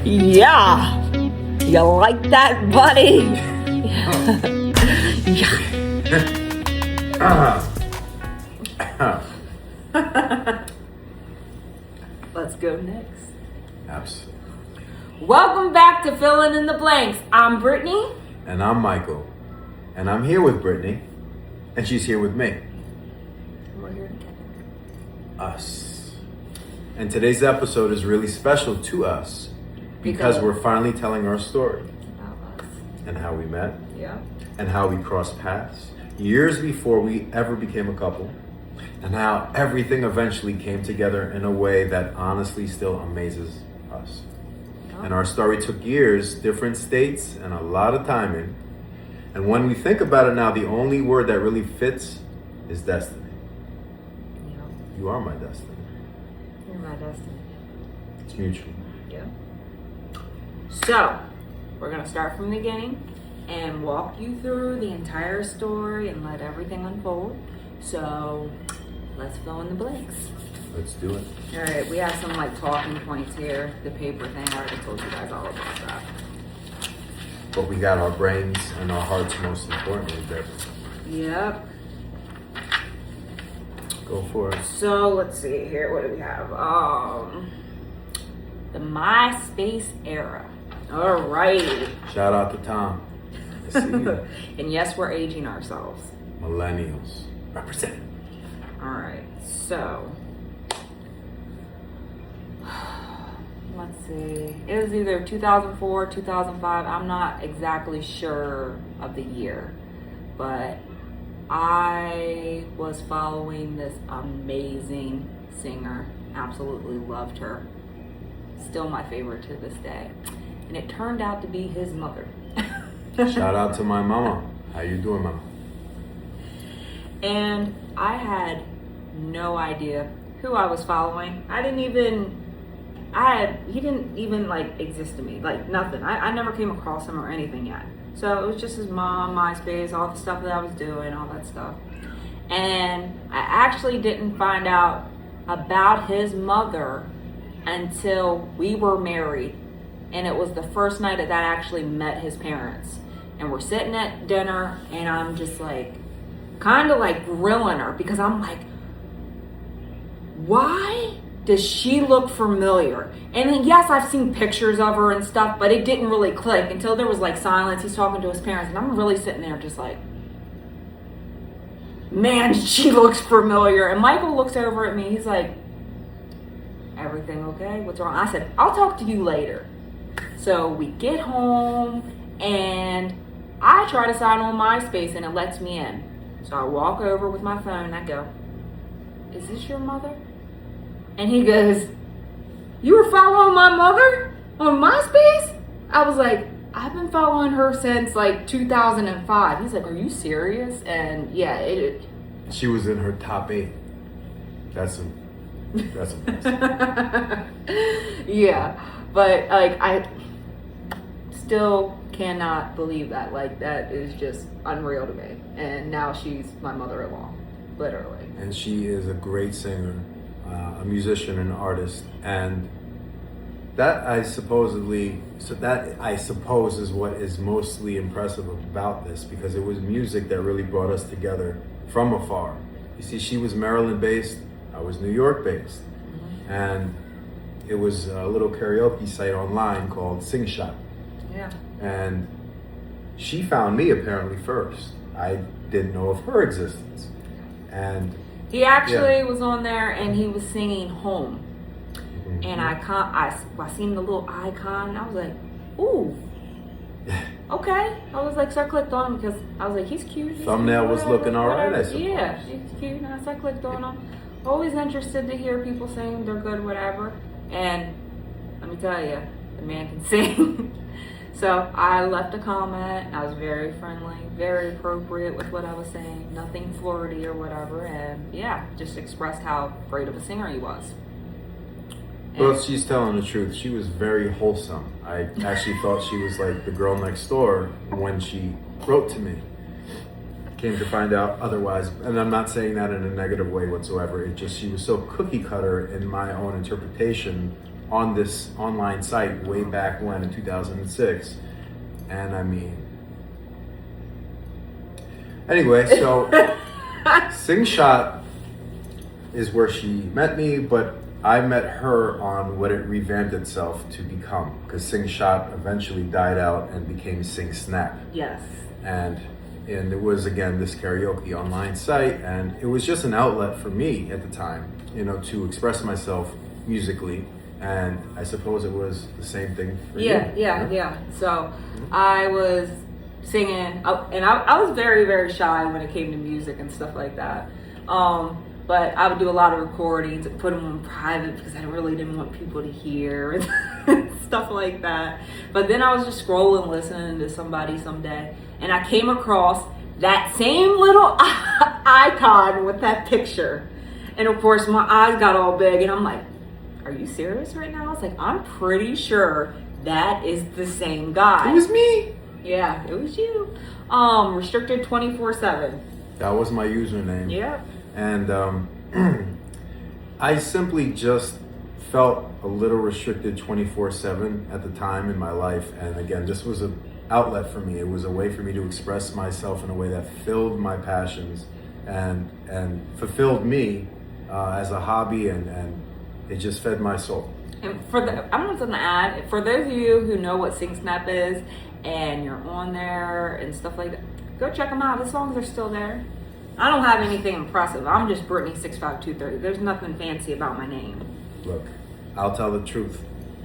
Yeah. You like that, buddy? Yeah. Let's go next. Absolutely. Welcome back to Filling in the Blanks. I'm Brittany. And I'm Michael. And I'm here with Brittany. And she's here with me. We're here together. Us. And today's episode is really special to us because we're finally telling our story. About us. And how we met. Yeah. And how we crossed paths years before we ever became a couple. And how everything eventually came together in a way that honestly still amazes us. And our story took years, different states, and a lot of timing. And when we think about it now, the only word that really fits is destiny. Yeah. You are my destiny. You're my destiny. It's mutual. Yeah. So, we're going to start from the beginning and walk you through the entire story and let everything unfold. So, let's fill in the blanks. Let's do it. All right, we have some like talking points here. The paper thing, I already told you guys all about that. But we got our brains and our hearts most importantly, baby. Yep. Go for it. So let's see here. What do we have? The MySpace era. All right. Shout out to Tom. I see you. And yes, we're aging ourselves. Millennials. Represent. All right. So let's see. It was either 2004, 2005. I'm not exactly sure of the year, but I was following this amazing singer. Absolutely loved her. Still my favorite to this day. And it turned out to be his mother. Shout out to my mama. How you doing, mama? And I had no idea who I was following. He didn't even like exist to me, like nothing. I never came across him or anything yet. So it was just his mom, MySpace, all the stuff that I was doing, all that stuff. And I actually didn't find out about his mother until we were married. And it was the first night that I actually met his parents. And we're sitting at dinner and I'm just like, kind of like grilling her because I'm like, why does she look familiar? And then yes, I've seen pictures of her and stuff, but it didn't really click until there was like silence. He's talking to his parents and I'm really sitting there just like, man, she looks familiar. And Michael looks over at me. He's like, everything okay? What's wrong? I said, I'll talk to you later. So we get home and I try to sign on MySpace and it lets me in. So I walk over with my phone and I go, is this your mother? And he goes, you were following my mother on MySpace? I was like, I've been following her since like 2005. He's like, are you serious? And yeah, She was in her top 8. That's amazing. Yeah, but like I still cannot believe that. Like that is just unreal to me. And now she's my mother-in-law, literally. And she is a great singer, a musician, an artist, and that I suppose is what is mostly impressive about this, because it was music that really brought us together from afar. You see, she was Maryland-based, I was New York-based, and it was a little karaoke site online called Sing Shop. Yeah. And she found me apparently first. I didn't know of her existence. And he actually was on there and he was singing Home. Mm-hmm. And I seen the little icon and I was like, ooh, okay. I was like, so I clicked on him because I was like, he's cute. Thumbnail was looking all right, I suppose. Yeah, he's cute. And so I clicked on him. Always interested to hear people saying they're good, whatever. And let me tell you, the man can sing. So I left a comment. I was very friendly, very appropriate with what I was saying. Nothing flirty or whatever. And yeah, just expressed how great of a singer he was. Well, she's telling the truth. She was very wholesome. I actually thought she was like the girl next door when she wrote to me. came to find out otherwise. And I'm not saying that in a negative way whatsoever. It just, she was so cookie cutter in my own interpretation on this online site way back when in 2006. And I mean, anyway, so Sing Shot is where she met me, but I met her on what it revamped itself to become, because Sing Shot eventually died out and became Sing Snap. Yes. And it was, again, this karaoke online site, and it was just an outlet for me at the time, to express myself musically. And I suppose it was the same thing for you. Yeah. So I was singing, and I was very, very shy when it came to music and stuff like that. But I would do a lot of recordings and put them on private because I really didn't want people to hear and stuff like that. But then I was just scrolling, listening to somebody someday, and I came across that same little icon with that picture. And of course, my eyes got all big, and I'm like, are you serious right now? I was like, I'm pretty sure that is the same guy. It was me. Yeah, it was you. Restricted 24/7. That was my username. Yeah. And I simply just felt a little restricted 24/7 at the time in my life. And again, this was an outlet for me. It was a way for me to express myself in a way that filled my passions and fulfilled me as a hobby, and it just fed my soul. And I'm just gonna add, for those of you who know what Sing Snap is and you're on there and stuff like that, go check them out. The songs are still there. I don't have anything impressive. I'm just Brittany 65230. There's nothing fancy about my name. Look, I'll tell the truth.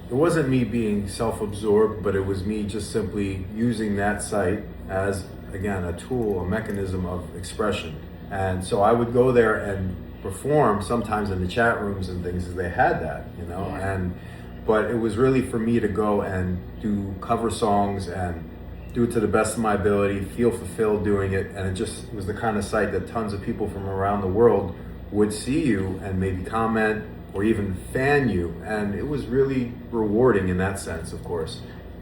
It wasn't me being self-absorbed, but it was me just simply using that site as, again, a tool, a mechanism of expression. And so I would go there and perform sometimes in the chat rooms and things, as they had that, Yeah. But it was really for me to go and do cover songs and do it to the best of my ability, feel fulfilled doing it. And it was the kind of site that tons of people from around the world would see you and maybe comment or even fan you. And it was really rewarding in that sense, of course,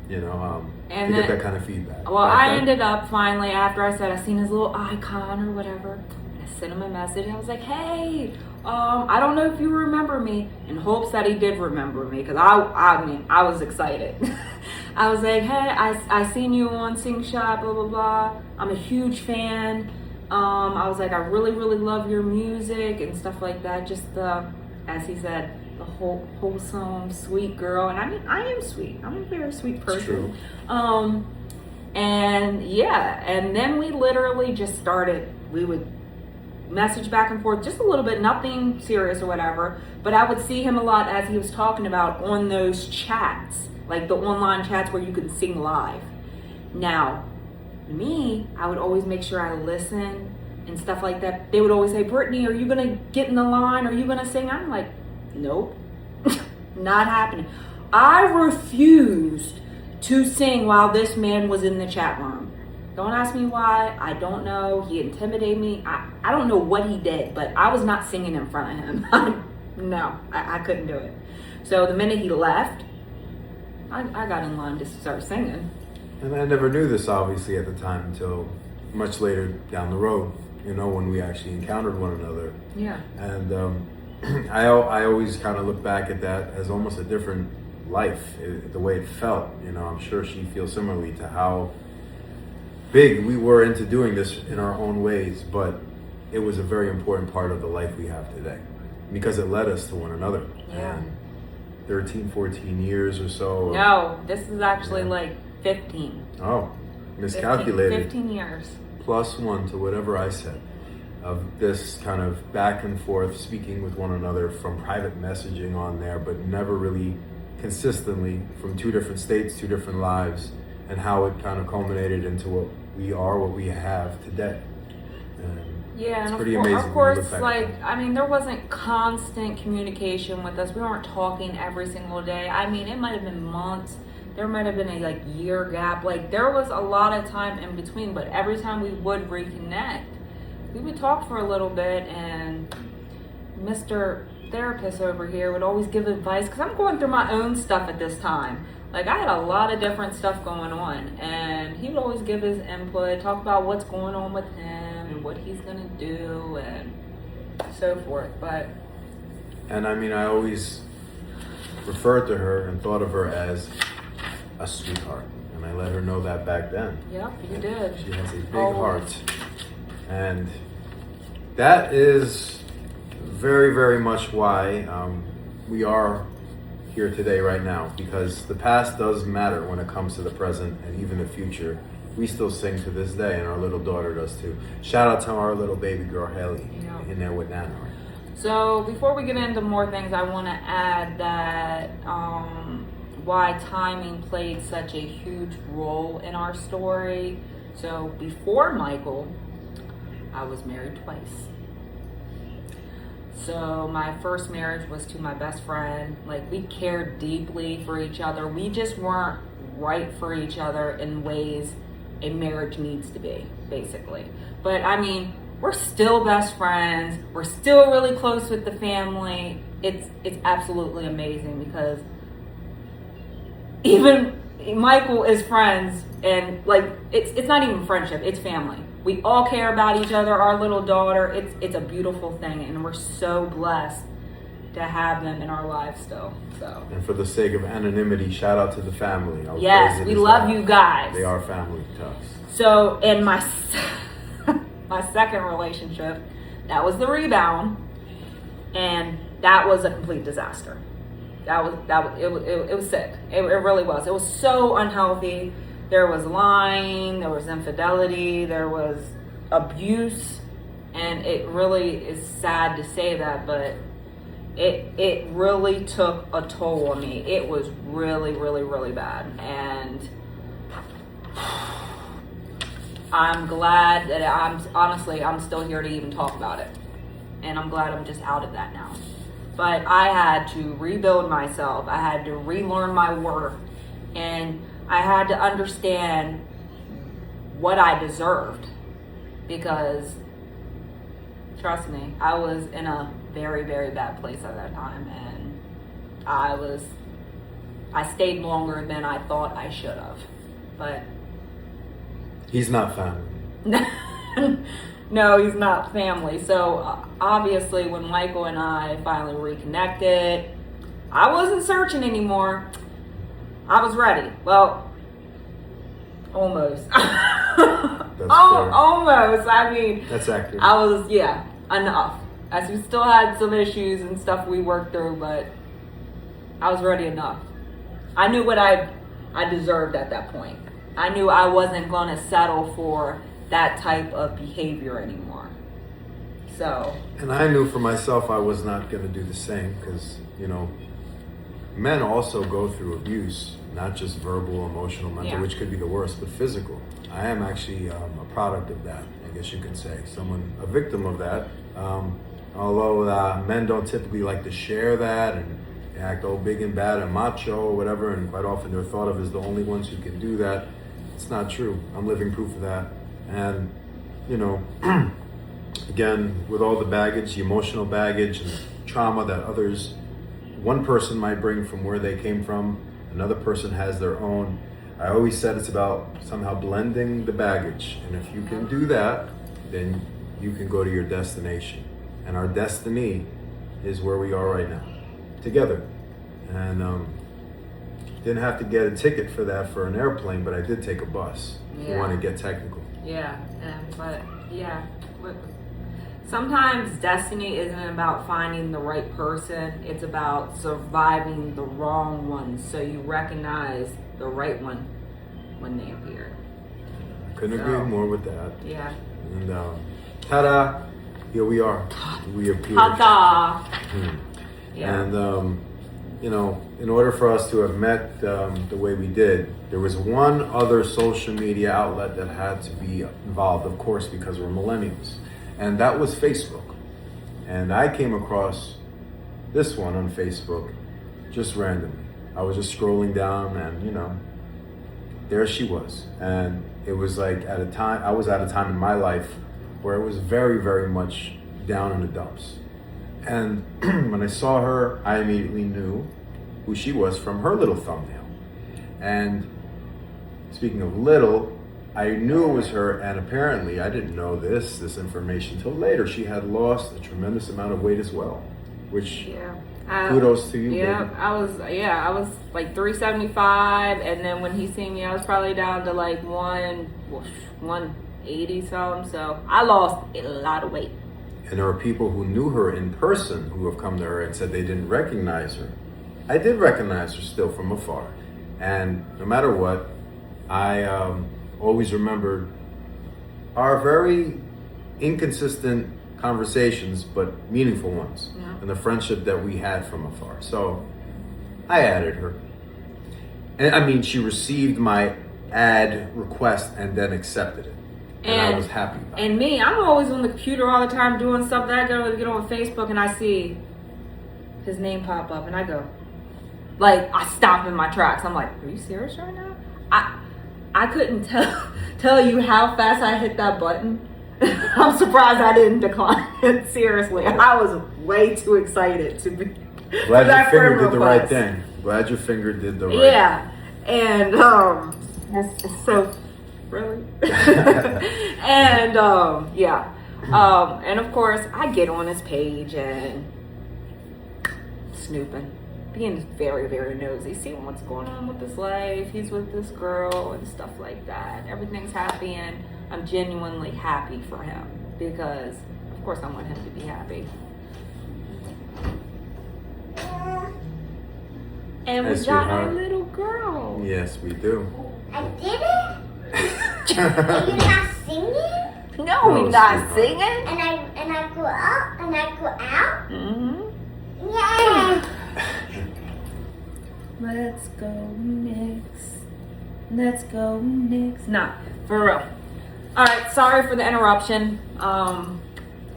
And to get that kind of feedback. Well, I ended up finally, after I said I seen his little icon or whatever, I sent him a message. I was like, hey, I don't know if you remember me, in hopes that he did remember me, because I was excited. I was like, hey, I seen you on Sing Shot, blah, blah, blah. I'm a huge fan. I was like, I really, really love your music and stuff like that. Just as he said, the wholesome, sweet girl. And I mean, I am sweet. I'm a very sweet person. True. And then we literally just started, we would message back and forth just a little bit, nothing serious or whatever, but I would see him a lot, as he was talking about, on those chats, like the online chats where you could sing live. Now, I would always make sure I listen and stuff like that. They would always say, Brittany, are you gonna get in the line? Are you gonna sing? I'm like, nope, not happening. I refused to sing while this man was in the chat room. Don't ask me why. I don't know. He intimidated me. I don't know what he did, but I was not singing in front of him. No, I couldn't do it. So the minute he left, I got in line to start singing. And I never knew this, obviously, at the time until much later down the road, when we actually encountered one another. Yeah. And I always kind of look back at that as almost a different life, the way it felt. I'm sure she feels similarly to how big we were into doing this in our own ways, but it was a very important part of the life we have today because it led us to one another. Yeah. And 13, 14 years or so. No, this is actually like 15. Oh, miscalculated. 15 years. +1 to whatever I said of this kind of back and forth speaking with one another from private messaging on there, but never really consistently, from 2 different states, 2 different lives, and how it kind of culminated into what we have today. And yeah, it's and pretty amazing. of course, there wasn't constant communication with us. We weren't talking every single day. It might have been months. There might have been a year gap. There was a lot of time in between, but every time we would reconnect, we would talk for a little bit, and Mr. Therapist over here would always give advice, because I'm going through my own stuff at this time. I had a lot of different stuff going on, and he would always give his input, talk about what's going on with him and what he's gonna do and so forth. And I mean, I always referred to her and thought of her as a sweetheart. And I let her know that back then. Yep, you did. She has a big Always. heart. And that is very, very much why we are here today, right now, because the past does matter when it comes to the present and even the future. We still sing to this day, and our little daughter does too. Shout out to our little baby girl, Haley, in there with Nana. So before we get into more things, I want to add that why timing played such a huge role in our story. So before Michael, I was married twice. So my first marriage was to my best friend. Like, we cared deeply for each other. We just weren't right for each other in ways a marriage needs to be, basically. But I mean, we're still best friends. We're still really close with the family. It's absolutely amazing because even Michael is friends, and like it's not even friendship, it's family. We all care about each other, our little daughter. It's a beautiful thing, and we're so blessed to have them in our lives still. So. And for the sake of anonymity, shout out to the family. Yes, we love you guys. They are family to us. So in my my second relationship, that was the rebound, and that was a complete disaster. It was sick. It really was. It was so unhealthy. There was lying, there was infidelity, there was abuse, and it really is sad to say that, but it really took a toll on me. It was really, really, really bad, and I'm glad that I'm still here to even talk about it, and I'm glad I'm just out of that now. But I had to rebuild myself. I had to relearn my worth, and I had to understand what I deserved, because trust me, I was in a very, very bad place at that time, and I stayed longer than I thought I should have. But he's not family. No, he's not family. So obviously when Michael and I finally reconnected, I wasn't searching anymore. I was ready. Well, almost. Almost. I mean, that's accurate. I was, enough. As we still had some issues and stuff we worked through, but I was ready enough. I knew what I deserved at that point. I knew I wasn't going to settle for that type of behavior anymore. So. And I knew for myself I was not going to do the same, because, men also go through abuse, not just verbal, emotional, mental, which could be the worst, but physical. I am actually a product of that, I guess you can say. A victim of that. Although men don't typically like to share that and act all big and bad and macho or whatever, and quite often they're thought of as the only ones who can do that. It's not true. I'm living proof of that. And, again, with all the baggage, the emotional baggage and trauma that one person might bring from where they came from, another person has their own. I always said it's about somehow blending the baggage. And if you can do that, then you can go to your destination. And our destiny is where we are right now, together. And didn't have to get a ticket for that for an airplane, but I did take a bus. If you want to get technical. But sometimes destiny isn't about finding the right person. It's about surviving the wrong one, so you recognize the right one when they appear. Couldn't agree more with that. Yeah. And ta-da! Here we are. We appeared. Ta-da! Yeah. And in order for us to have met the way we did, there was one other social media outlet that had to be involved, of course, because we're millennials. And that was Facebook. And I came across this one on Facebook just randomly. I was just scrolling down and, there she was. And it was like I was at a time in my life where it was very, very much down in the dumps. And when I saw her, I immediately knew who she was from her little thumbnail. And speaking of little, I knew it was her, and apparently I didn't know this information till later. She had lost a tremendous amount of weight as well, which kudos to you. Yeah, baby. I was like 375, and then when he seen me, I was probably down to like 180 something. So I lost a lot of weight. And there are people who knew her in person who have come to her and said they didn't recognize her. I did recognize her still from afar. And no matter what, I always remembered our very inconsistent conversations, but meaningful ones, and the friendship that we had from afar. So I added her. And I mean, she received my add request and then accepted it. And I was happy about it. And me, I'm always on the computer all the time doing something. I go to get on Facebook and I see his name pop up and I go, like, I stop in my tracks. I'm like, are you serious right now? I couldn't tell you how fast I hit that button. I'm surprised I didn't decline it. Seriously. I was way too excited to be. Glad your finger did the right thing. Glad your finger did the right thing. Yeah. And it's so really. And and of course I get on his page and snooping, being very, very nosy, seeing what's going on with his life. He's with this girl and stuff like that. Everything's happy, and I'm genuinely happy for him because of course I want him to be happy. And we got a little girl. Yes, we do. I did it? Are you not singing? No, we're not singing. And I go up and I go out? Mm-hmm. Yeah. Let's go Knicks. Let's go Knicks. Nah, for real. Alright, sorry for the interruption.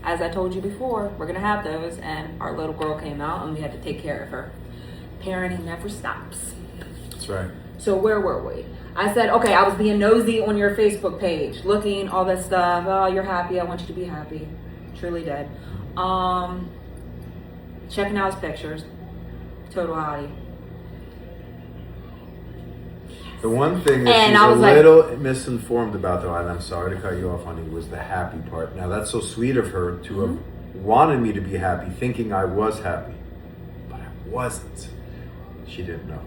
As I told you before, we're gonna have those, and our little girl came out and we had to take care of her. Parenting never stops. That's right. So where were we? I said, okay, I was being nosy on your Facebook page, looking, all that stuff. Oh, you're happy. I want you to be happy. Truly did. Checking out his pictures. Total hottie. The one thing that And she's I a was like- little misinformed about, though, and I'm sorry to cut you off, honey, was the happy part. Now, that's so sweet of her to have wanted me to be happy, thinking I was happy. But I wasn't. She didn't know.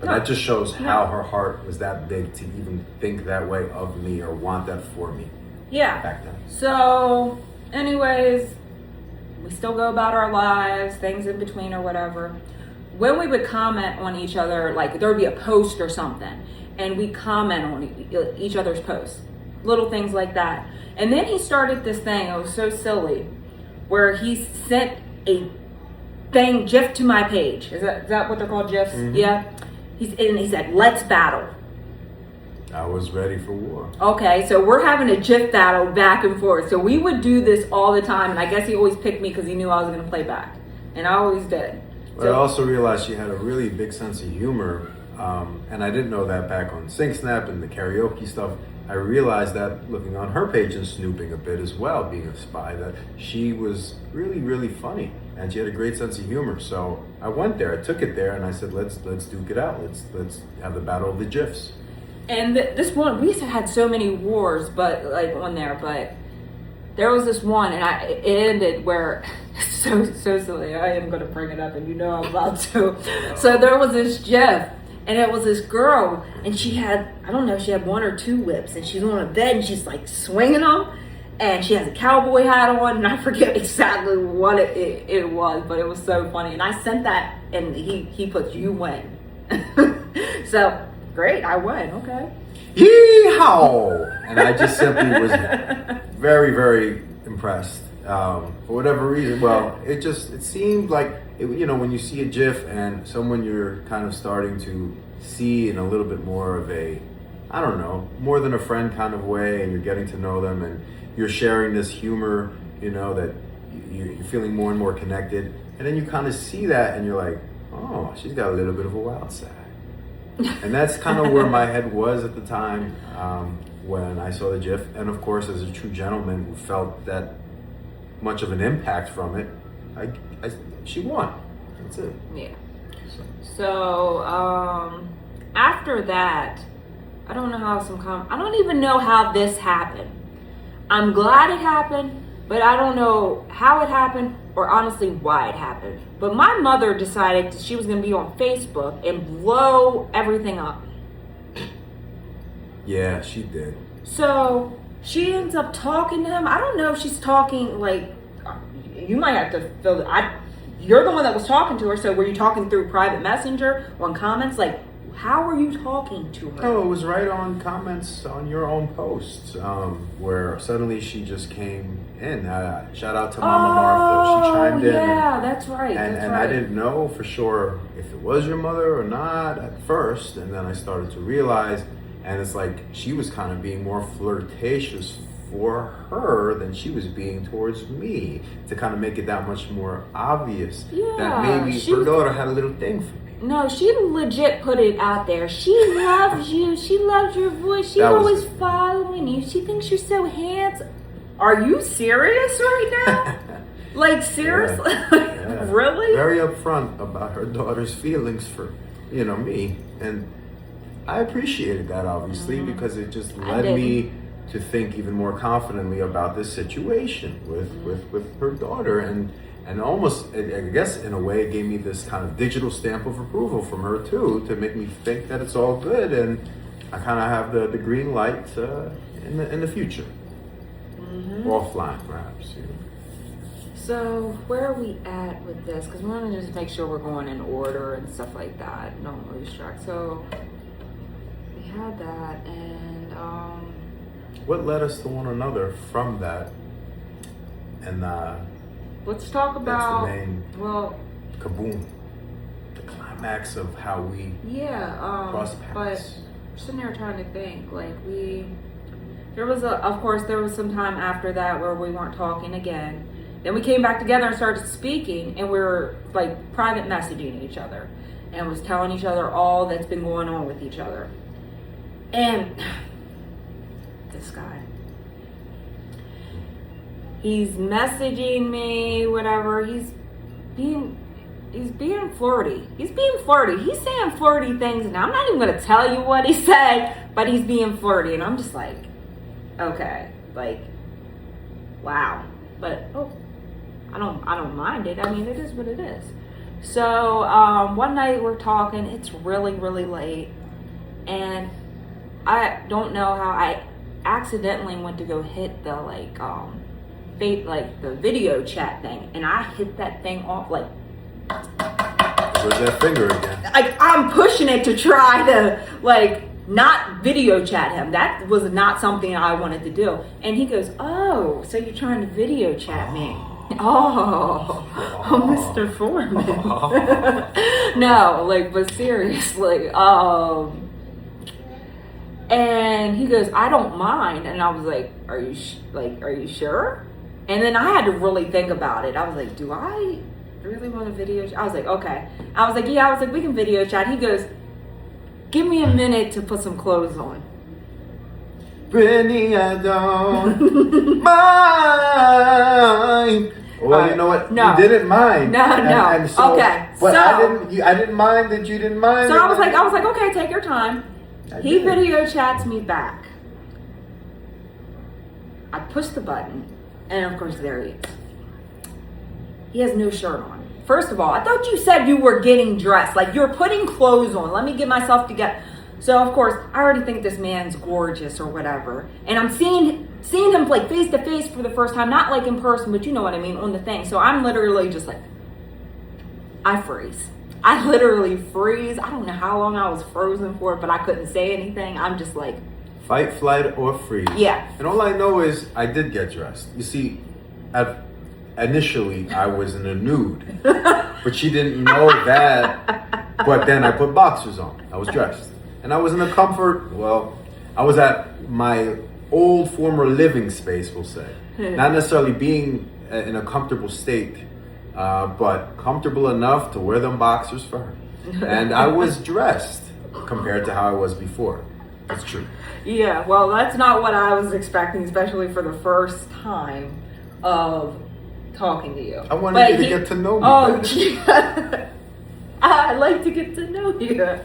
But that just shows how her heart was that big to even think that way of me or want that for me. Yeah. Back then. So, anyways, we still go about our lives, things in between or whatever. When we would comment on each other, like there would be a post or something, and we comment on each other's posts, little things like that. And then he started this thing, it was so silly, where he sent a GIF to my page. Is that what they're called, GIFs? Mm-hmm. Yeah. And he said, let's battle. I was ready for war. Okay, so we're having a GIF battle back and forth. So we would do this all the time, and I guess he always picked me because he knew I was going to play back. And I always did. But I also realized she had a really big sense of humor, and I didn't know that back on Sing Snap and the karaoke stuff. I realized that looking on her page and snooping a bit as well, being a spy, that she was really, really funny, and she had a great sense of humor. So I went there, I took it there, and I said, let's duke it out. Let's have the battle of the GIFs. And this one, we used to had so many wars, but like on there, but there was this one, and it ended where so silly. I am going to bring it up, and you know I'm about to. So there was this GIF. And it was this girl, and she had, I don't know, she had one or two whips, and she's on a bed, and she's like swinging them, and she has a cowboy hat on, and I forget exactly what it was, but it was so funny. And I sent that, and he put, you win. So, great, I won, okay. Yeehaw! And I just simply was very, very impressed. For whatever reason, well, it seemed like, when you see a GIF and someone you're kind of starting to see in a little bit more of a, I don't know, more than a friend kind of way, and you're getting to know them and you're sharing this humor, that you're feeling more and more connected. And then you kind of see that and you're like, oh, she's got a little bit of a wild side. And that's kind of where my head was at the time when I saw the GIF. And of course, as a true gentleman who felt that much of an impact from it, she won. That's it. Yeah. So after that, I don't know how I don't even know how this happened. I'm glad it happened, but I don't know how it happened or honestly why it happened. But my mother decided that she was going to be on Facebook and blow everything up. Yeah, she did. So she ends up talking to him. I don't know if she's talking like, you might have to fill it. You're the one that was talking to her. So were you talking through private messenger on comments? Like, how were you talking to her? Oh, it was right on comments on your own posts, where suddenly she just came in. Shout out to Mama Martha. She chimed in. Yeah, that's right. And I didn't know for sure if it was your mother or not at first. And then I started to realize, and it's like she was kind of being more flirtatious for her than she was being towards me, to kind of make it that much more obvious that maybe her daughter had a little thing for me. No, she legit put it out there. She loves you. She loves your voice. She's always following you. She thinks you're so handsome. Are you serious right now? Like, seriously? Yeah. Really? Very upfront about her daughter's feelings for, me. And I appreciated that, obviously, because it just led me to think even more confidently about this situation with her daughter. And almost, I guess, in a way, it gave me this kind of digital stamp of approval from her, too, to make me think that it's all good. And I kind of have the green light in the future. Offline, perhaps. So, where are we at with this? Because we want to just make sure we're going in order and stuff like that. Don't lose track. So, we had that, and what led us to one another from that? And let's talk about, that's the main kaboom, the climax of how we crossed paths. But I'm sitting there trying to think, like, there was some time after that where we weren't talking again. Then we came back together and started speaking, and we were like private messaging each other and was telling each other all that's been going on with each other. And this guy, he's messaging me, whatever. He's being flirty. He's saying flirty things, and I'm not even going to tell you what he said, but he's being flirty, and I'm just like, okay, like, wow. But I don't mind it. I mean, it is what it is. So one night we're talking. It's really, really late, and I don't know how I accidentally went to go hit the the video chat thing, and I hit that thing off like. Where's that finger again? Like, I'm pushing it to try to not video chat him. That was not something I wanted to do. And he goes, "Oh, so you're trying to video chat me?" Oh, Mr. Foreman. No, but seriously. And he goes, "I don't mind." And I was like, are you sure? And then I had to really think about it. I was like, do I really want to video chat? I was like, okay. I was like, yeah. I was like, we can video chat. He goes, "Give me a minute to put some clothes on." Brittany, I don't mind. Well, you know what? No. You didn't mind. No. And so, okay. But so, I didn't mind that you didn't mind. So I was like, okay, take your time. He video chats me back. I push the button, and of course there he is. He has no shirt on. First of all, I thought you said you were getting dressed, like you're putting clothes on. Let me get myself together. So of course, I already think this man's gorgeous or whatever, and I'm seeing him like face to face for the first time, not like in person, but you know what I mean, on the thing. So I'm literally just like, I freeze. I literally freeze. I don't know how long I was frozen for, but I couldn't say anything. I'm just like, fight, flight, or freeze. Yeah. And all I know is I did get dressed. You see, initially I was in a nude, but she didn't know that. But then I put boxers on. I was dressed. And I was in a comfort, I was at my old former living space, we'll say. Not necessarily being in a comfortable state, but comfortable enough to wear them boxers for her. And I was dressed compared to how I was before. That's true. Yeah, well, that's not what I was expecting, especially for the first time of talking to you. I wanted you to get to know me better. I'd like to get to know you.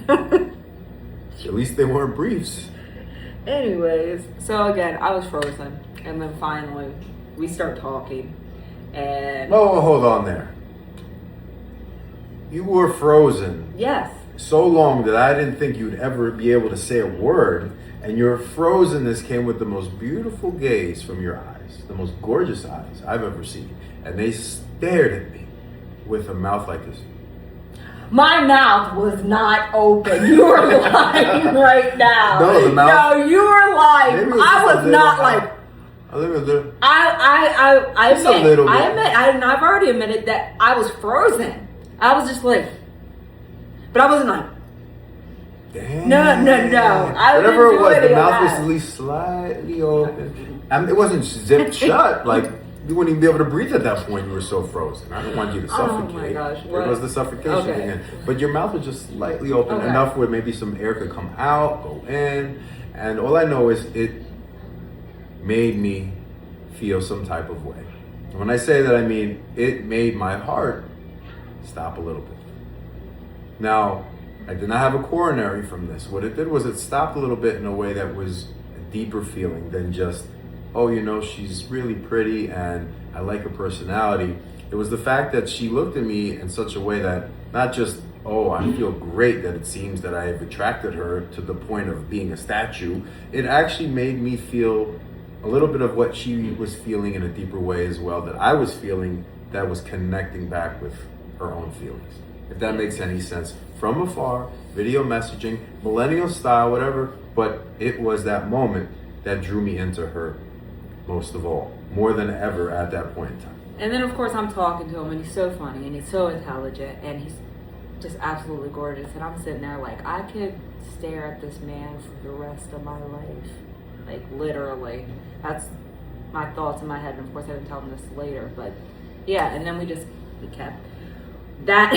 At least they weren't briefs. Anyways, so again, I was frozen, and then finally we start talking, and Oh, hold on there. You were frozen yes, so long that I didn't think you'd ever be able to say a word, and your frozenness came with the most beautiful gaze from your eyes, the most gorgeous eyes I've ever seen, and they stared at me with a mouth like this. my mouth was not open. You were lying right now. No, the mouth. No, you were lying. Maybe it was I just a was little not high. like. A little bit. I Just a admit, little bit. I admit, I've already admitted that I was frozen. I was just like, but I wasn't like, Damn. no. I Whatever didn't it do was, any the of mouth was that. at least slightly open. I mean, it wasn't zipped shut. Like, you wouldn't even be able to breathe at that point. You were so frozen. I don't want you to suffocate. Oh my gosh. There What? was the suffocation Okay. again. But your mouth was just slightly open, Okay. enough where maybe some air could come out, go in. And all I know is it made me feel some type of way. And when I say that, I mean it made my heart stop a little bit. Now, I did not have a coronary from this. What it did was it stopped a little bit in a way that was a deeper feeling than just, oh, you know, she's really pretty and I like her personality. It was the fact that she looked at me in such a way that not just, oh, I feel great that it seems that I have attracted her to the point of being a statue. It actually made me feel a little bit of what she was feeling in a deeper way as well, that I was feeling, that was connecting back with her own feelings. If that makes any sense. From afar, video messaging, millennial style, whatever, but it was that moment that drew me into her most of all, more than ever at that point in time. And then, of course, I'm talking to him, and he's so funny, and he's so intelligent, and he's just absolutely gorgeous. And I'm sitting there like, I could stare at this man for the rest of my life. Like, literally. That's my thoughts in my head. And, of course, I didn't tell him this later. But, yeah, and then we kept that.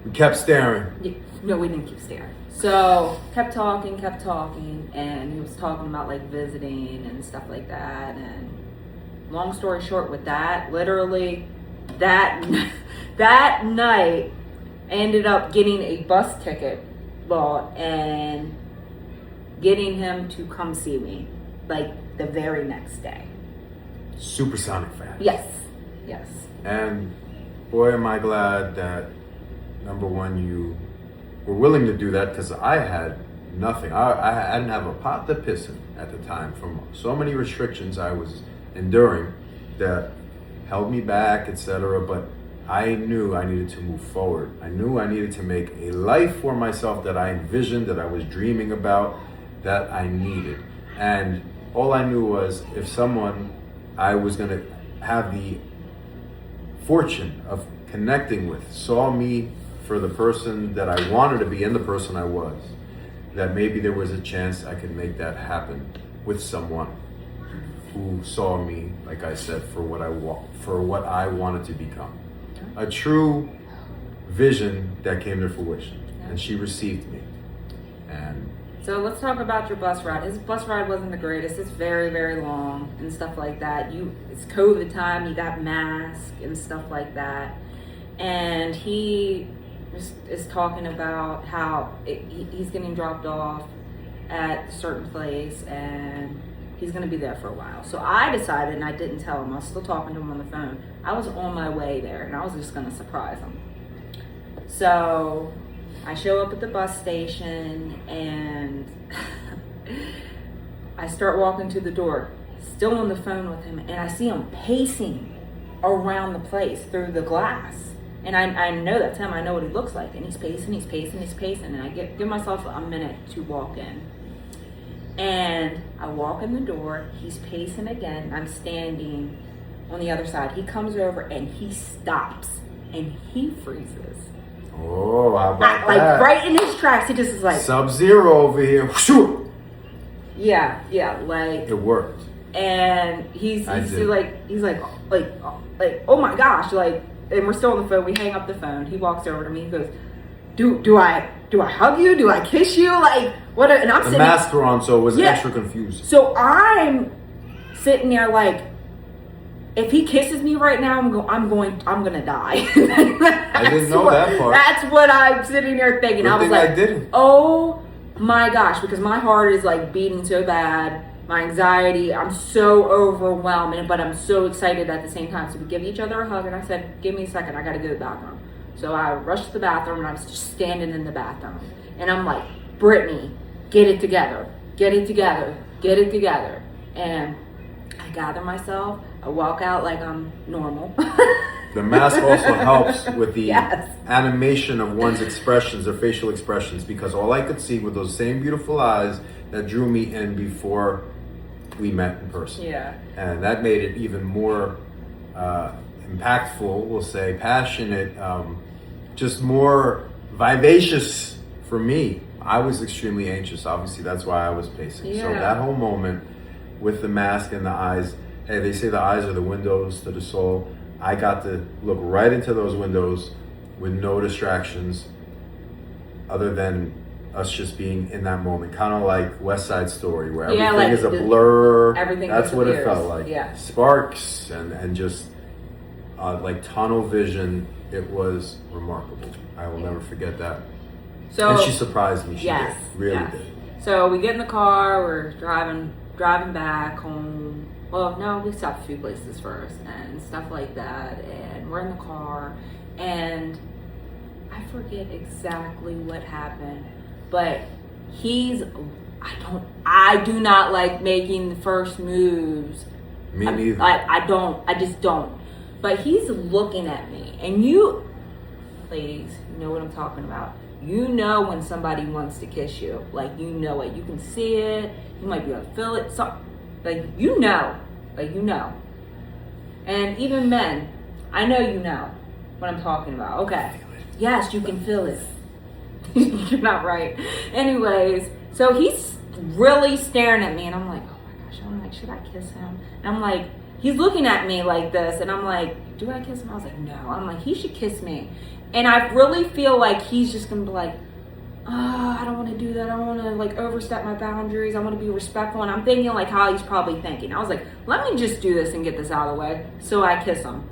We kept staring. No, we didn't keep staring. So, kept talking, and he was talking about, like, visiting and stuff like that, and long story short with that, literally that night I ended up getting a bus ticket bought and getting him to come see me like the very next day. Supersonic fast. Yes. And boy, am I glad that, number one, you were willing to do that, because I had nothing. I didn't have a pot to piss in at the time from so many restrictions I was enduring that held me back, etc. But I knew I needed to move forward. I knew I needed to make a life for myself that I envisioned, that I was dreaming about, that I needed. And all I knew was, if someone I was going to have the fortune of connecting with saw me for the person that I wanted to be and the person I was, that maybe there was a chance I could make that happen with someone who saw me, like I said, for what I wanted to become. A true vision that came to fruition. And she received me. And So let's talk about your bus ride. His bus ride wasn't the greatest. It's very, very long and stuff like that. It's COVID time. You got masks and stuff like that. And he is talking about how he's getting dropped off at a certain place and he's going to be there for a while. So I decided, and I didn't tell him, I was still talking to him on the phone. I was on my way there and I was just going to surprise him. So I show up at the bus station and I start walking to the door, still on the phone with him, and I see him pacing around the place through the glass. And I know that's him, I know what he looks like. And he's pacing, and I give myself a minute to walk in. And I walk in the door, he's pacing again, I'm standing on the other side. He comes over and he stops and he freezes. oh, how about Like that? right in his tracks, he just is like, Sub-Zero over here. Shoo! yeah, like, It worked. and he's I like, did. oh my gosh, like, and we're still on the phone. We hang up the phone. He walks over to me. He goes, do I hug you? Do I kiss you? Like, what? And I'm The sitting. mask were on, so it was Yeah. extra confusing. So I'm sitting there like, if he kisses me right now, I'm gonna die. I didn't know that part. That's what I'm sitting there thinking. Good I was thing like, I didn't. oh my gosh, because my heart is like beating so bad. My anxiety, I'm so overwhelmed, but I'm so excited at the same time. So we give each other a hug, and I said, give me a second, I gotta go to the bathroom. So I rushed to the bathroom, and I was just standing in the bathroom. And I'm like, Brittany, get it together. Get it together. Get it together. And I gather myself. I walk out like I'm normal. The mask also helps with the Yes. animation of one's expressions or facial expressions, because all I could see were those same beautiful eyes that drew me in before we met in person. Yeah. And that made it even more impactful, we'll say, passionate, just more vivacious for me. I was extremely anxious. Obviously, that's why I was pacing. Yeah. So that whole moment with the mask and the eyes, hey, they say the eyes are the windows to the soul. I got to look right into those windows with no distractions other than us just being in that moment. Kind of like West Side Story, where everything like is a blur. everything That's what it disappears. felt like. Yeah. Sparks and just like tunnel vision. It was remarkable. I will never forget that. So And she surprised me. She yes, did. Really yes. did. So we get in the car, we're driving back home. Well, no, we stopped a few places first and stuff like that. And we're in the car, and I forget exactly what happened, but I do not like making the first moves. Me neither. I just don't. But he's looking at me, and you, ladies, you know what I'm talking about. You know when somebody wants to kiss you. Like, you know it. You can see it. You might be able to feel it. So, like, you know. Like, you know. And even men, I know you know what I'm talking about. Okay. Yes, you can feel it. You're not right. Anyways, so he's really staring at me, and I'm like, oh my gosh. I'm like, should I kiss him? And I'm like, he's looking at me like this, and I'm like, do I kiss him? I was like, no. I'm like, he should kiss me. And I really feel like he's just gonna be like, oh, I don't want to do that. I don't want to like overstep my boundaries. I want to be respectful. And I'm thinking like how he's probably thinking. I was like, let me just do this and get this out of the way. So I kiss him.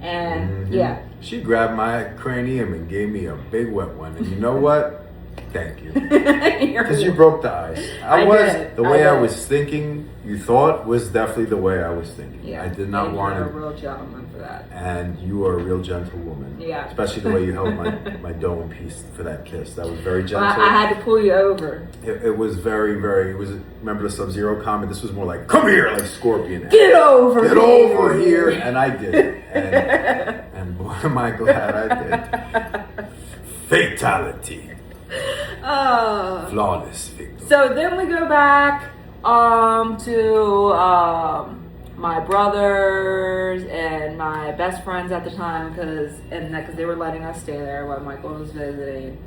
And yeah. She grabbed my cranium and gave me a big wet one. And you know what? Thank you. Because you broke the ice. I did. The way I did. was thinking, you thought was definitely the way I was thinking. Yeah. I did not And want you're to. a real gentleman for that. And you are a real gentlewoman. Yeah. Especially the way you held my dough in peace for that kiss. That was very gentle. Well, I had to pull you over. It was very, very, remember the Sub-Zero comment? This was more like, come here, like Scorpion. Get over Get here. over here. And I did it. And boy, am I glad I did. Fatality. Flawless victory. So then we go back to my brothers and my best friends at the time because they were letting us stay there while Michael was visiting,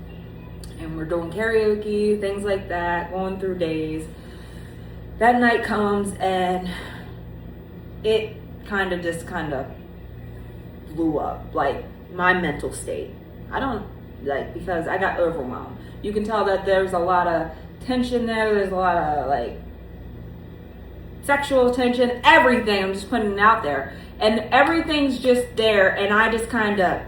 and we're doing karaoke, things like that, going through days. That night comes and it kind of blew up, like my mental state. Because I got overwhelmed. You can tell that there's a lot of tension there. There's a lot of like sexual tension, everything. I'm just putting it out there. And everything's just there. And I just kind of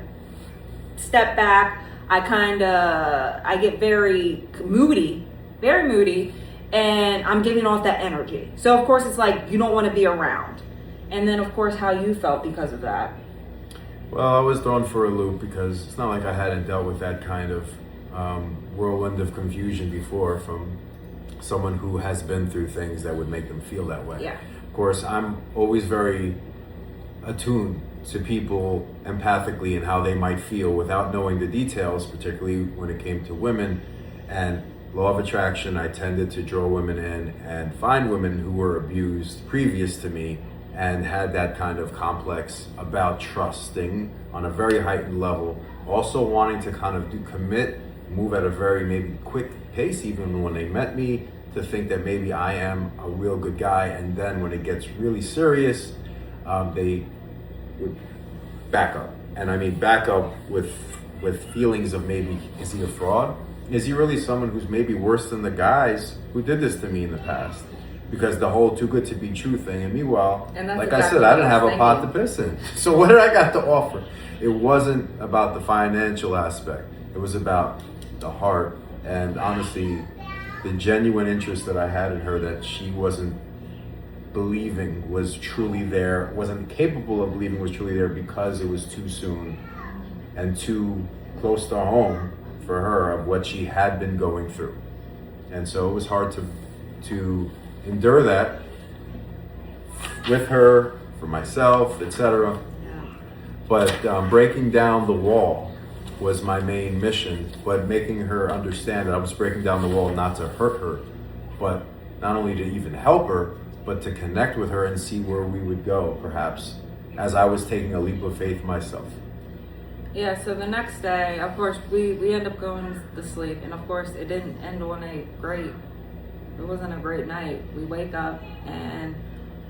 step back. I get very moody. And I'm giving off that energy. So of course it's like you don't want to be around. And then of course how you felt because of that. Well, I was thrown for a loop because it's not like I hadn't dealt with that kind of whirlwind of confusion before from someone who has been through things that would make them feel that way. Yeah. Of course, I'm always very attuned to people empathically and how they might feel without knowing the details, particularly when it came to women. And law of attraction, I tended to draw women in and find women who were abused previous to me and had that kind of complex about trusting on a very heightened level, also wanting to kind of commit, move at a very maybe quick pace even when they met me, to think that maybe I am a real good guy, and then when it gets really serious, they would back up. And I mean back up with feelings of maybe, is he a fraud? Is he really someone who's maybe worse than the guys who did this to me in the past? because the whole too good to be true thing. And meanwhile, And that's like exactly I said, I what didn't I have was a pot to thinking. piss in. So what did I got to offer? It wasn't about the financial aspect. It was about the heart and honestly, the genuine interest that I had in her that she wasn't believing was truly there, wasn't capable of believing was truly there because it was too soon and too close to home for her of what she had been going through. And so it was hard to endure that with her, for myself, etc. But breaking down the wall was my main mission, but making her understand that I was breaking down the wall not to hurt her, but not only to even help her, but to connect with her and see where we would go, perhaps, as I was taking a leap of faith myself. Yeah, so the next day, of course, we end up going to sleep, and of course, it didn't end on it wasn't a great night. We wake up and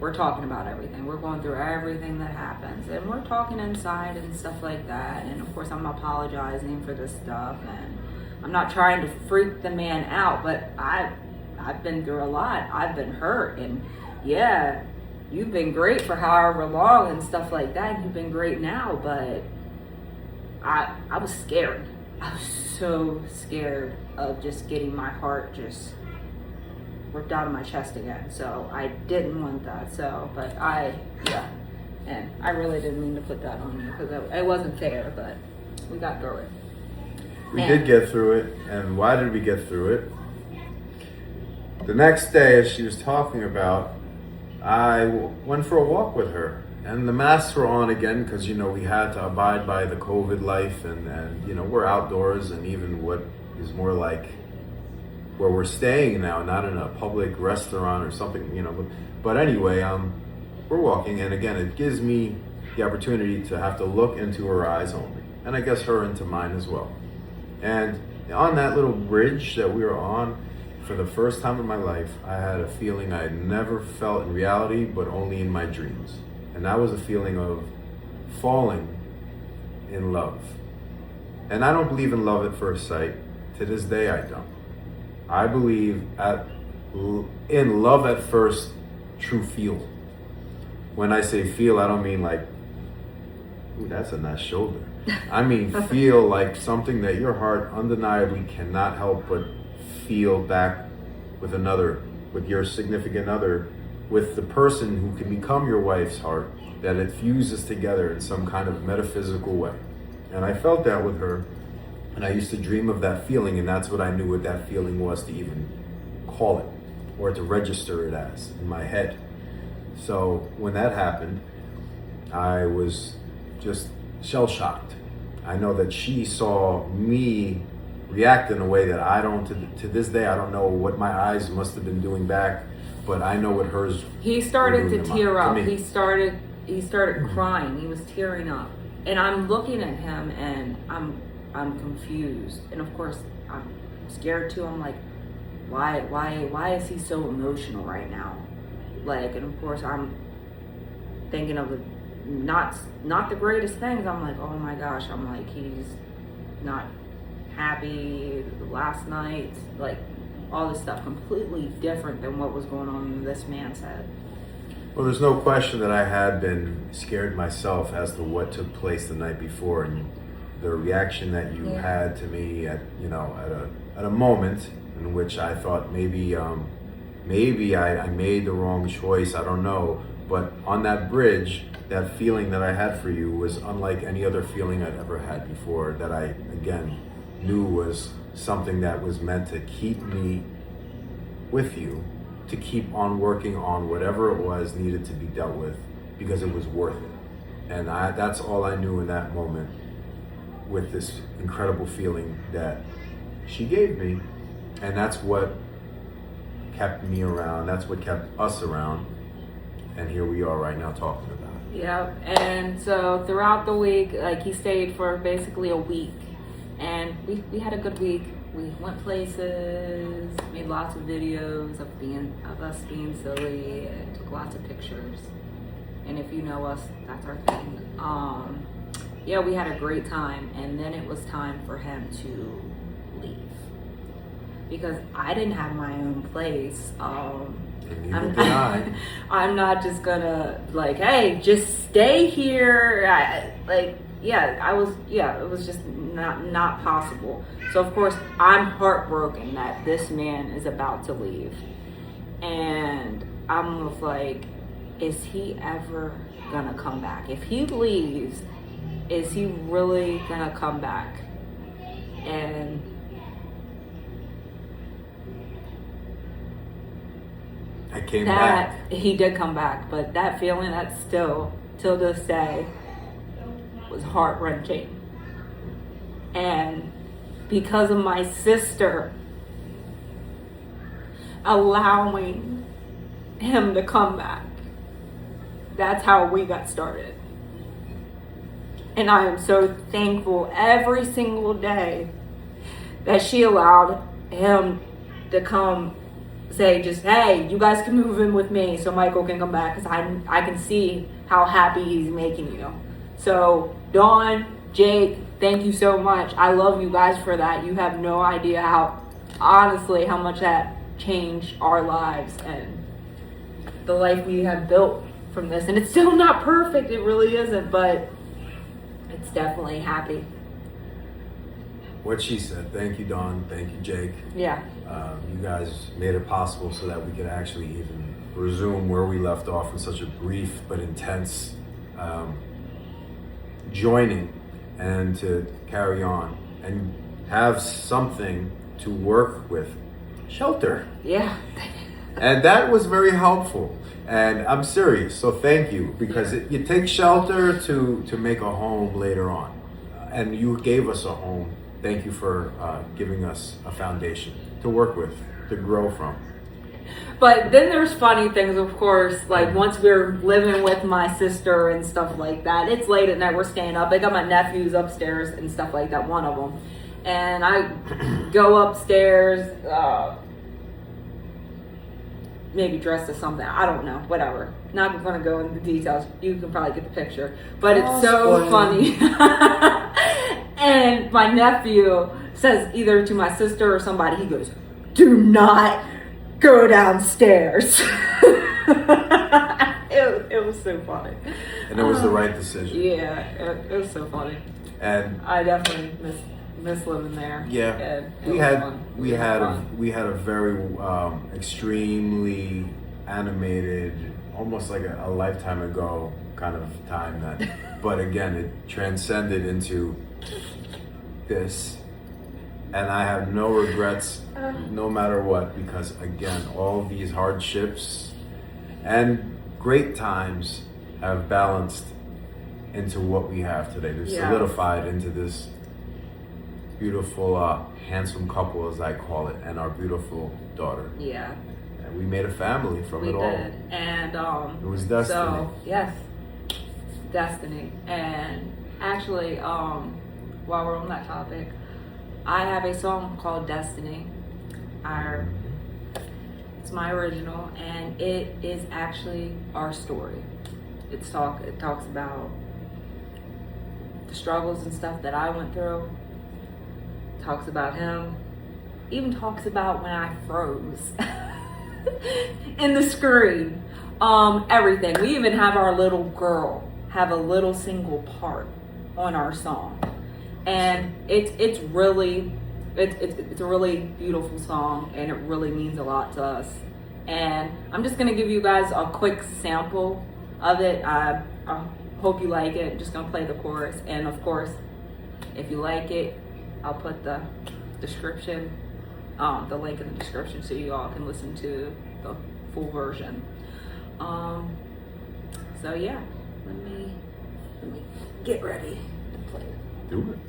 we're talking about everything. We're going through everything that happens, and we're talking inside and stuff like that. And of course, I'm apologizing for this stuff, and I'm not trying to freak the man out, but I've been through a lot. I've been hurt, and yeah, you've been great for however long and stuff like that. You've been great now, but I was scared. I was so scared of just getting my heart just ripped out of my chest again. So I didn't want that. So, but and I really didn't mean to put that on you because it wasn't fair, but we got through it. We did get through it. And why did we get through it? The next day, as she was talking about, I went for a walk with her. And the masks were on again because, we had to abide by the COVID life. And we're outdoors, and even what is more like where we're staying now, not in a public restaurant or something, But anyway, we're walking, and again, it gives me the opportunity to have to look into her eyes only. And I guess her into mine as well. And on that little bridge that we were on, for the first time in my life, I had a feeling I had never felt in reality, but only in my dreams. And that was a feeling of falling in love. And I don't believe in love at first sight. To this day, I don't. I believe in love at first true feel. When I say feel, I don't mean like, ooh, that's a nice shoulder. I mean feel like something that your heart undeniably cannot help but feel back with another, with your significant other, with the person who can become your wife's heart, that it fuses together in some kind of metaphysical way. And I felt that with her, and I used to dream of that feeling, and that's what I knew what that feeling was to even call it, or to register it as in my head. So when that happened, I was just shell-shocked. I know that she saw me react in a way that I don't, to this day, I don't know what my eyes must have been doing back, but I know what hers. He started to tear up. me. He started crying. He was tearing up, and I'm looking at him, and I'm confused, and of course I'm scared too. I'm like, why is he so emotional right now? Like, and of course I'm thinking of the not the greatest things. I'm like, oh my gosh. I'm like, he's not happy last night. Like, all this stuff completely different than what was going on in this man's head. Well, there's no question that I had been scared myself as to what took place the night before, and the reaction that you had to me at a moment in which I thought maybe I made the wrong choice. I don't know, but on that bridge, that feeling that I had for you was unlike any other feeling I'd ever had before. That I again knew was something that was meant to keep me with you, to keep on working on whatever it was needed to be dealt with, because it was worth it. And that's all I knew in that moment, with this incredible feeling that she gave me. And that's what kept me around. That's what kept us around. And here we are right now talking about it. Yeah, and so throughout the week, like, he stayed for basically a week, and we had a good week. We went places, made lots of videos of us being silly, and took lots of pictures. And if you know us, that's our thing. Yeah, we had a great time, and then it was time for him to leave, because I didn't have my own place. Neither did I. I'm not just gonna like, hey, just stay here. It was just not possible. So of course I'm heartbroken that this man is about to leave, and I'm almost like, is he ever gonna come back? If he leaves, is he really gonna come back? And I came back. He did come back, but that feeling, that still till this day was heart-wrenching. And because of my sister allowing him to come back, that's how we got started. And I am so thankful every single day that she allowed him to come say, just, hey, you guys can move in with me so Michael can come back, because I can see how happy he's making you. So Dawn, Jake, thank you so much. I love you guys for that. You have no idea how much that changed our lives and the life we have built from this. And it's still not perfect, it really isn't, but it's definitely happy. What she said. Thank you, Dawn. Thank you, Jake. Yeah. You guys made it possible so that we could actually even resume where we left off in such a brief but intense joining, and to carry on and have something to work with. Shelter. Yeah. And that was very helpful. And I'm serious, so thank you, because you take shelter to make a home later on. And you gave us a home. Thank you for giving us a foundation to work with, to grow from. But then there's funny things, of course, like once we're living with my sister and stuff like that, it's late at night, we're staying up. I got my nephews upstairs and stuff like that, one of them. And I go upstairs, maybe dressed as something, I don't know, whatever. Not going to go into the details. You can probably get the picture. But it's so funny. And my nephew says either to my sister or somebody, he goes, do not go downstairs. It was so funny. And it was the right decision. Yeah, it was so funny. And I definitely miss living there. Yeah, And we had a very extremely animated, almost like a lifetime ago kind of time that, but again, it transcended into this, and I have no regrets no matter what, because again, all these hardships and great times have balanced into what we have today. They've solidified into this beautiful, handsome couple, as I call it, and our beautiful daughter. Yeah. And we made a family from it all. We did. And it was destiny. So, yes, destiny. And actually, while we're on that topic, I have a song called Destiny. It's my original, and it is actually our story. It talks about the struggles and stuff that I went through. Talks about him. Even talks about when I froze in the screen. Everything. We even have our little girl have a little single part on our song, and it's a really beautiful song, and it really means a lot to us. And I'm just gonna give you guys a quick sample of it. I hope you like it. I'm just gonna play the chorus, and of course, if you like it, I'll put the description, the link in the description, so you all can listen to the full version. So yeah, let me get ready to play it. Do it.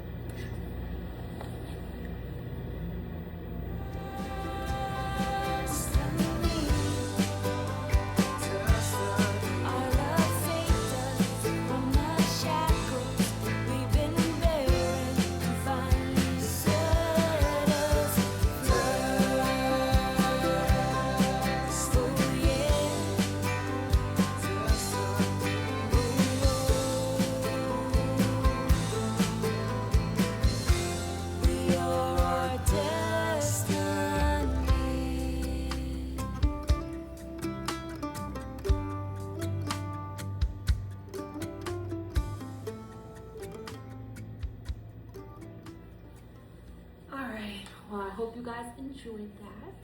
hope you guys enjoyed that.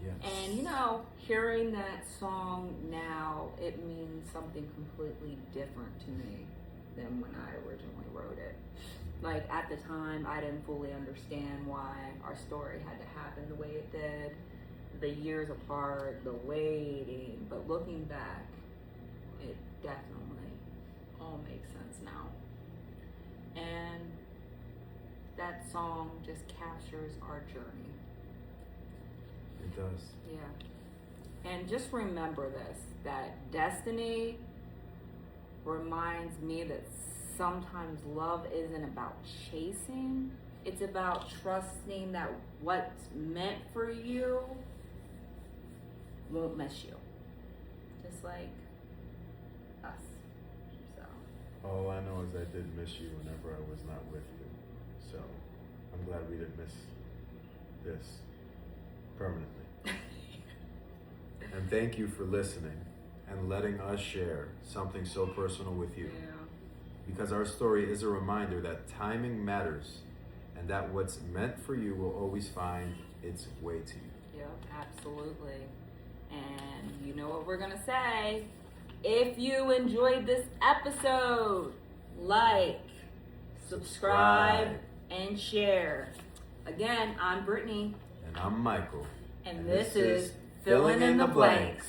Yes. And hearing that song now, it means something completely different to me than when I originally wrote it. Like at the time, I didn't fully understand why our story had to happen the way it did, the years apart, the waiting. But looking back, it definitely all makes sense now. And that song just captures our journey. It does. Yeah. And just remember this, that destiny reminds me that sometimes love isn't about chasing. It's about trusting that what's meant for you won't miss you. Just like us. So. All I know is I did miss you whenever I was not with you. So I'm glad we didn't miss this permanently. And thank you for listening and letting us share something so personal with you. Yeah. Because our story is a reminder that timing matters and that what's meant for you will always find its way to you. Yep, absolutely. And you know what we're going to say. If you enjoyed this episode, like, subscribe, and share. Again, I'm Brittany. And I'm Michael. And this is Filling in the Blanks.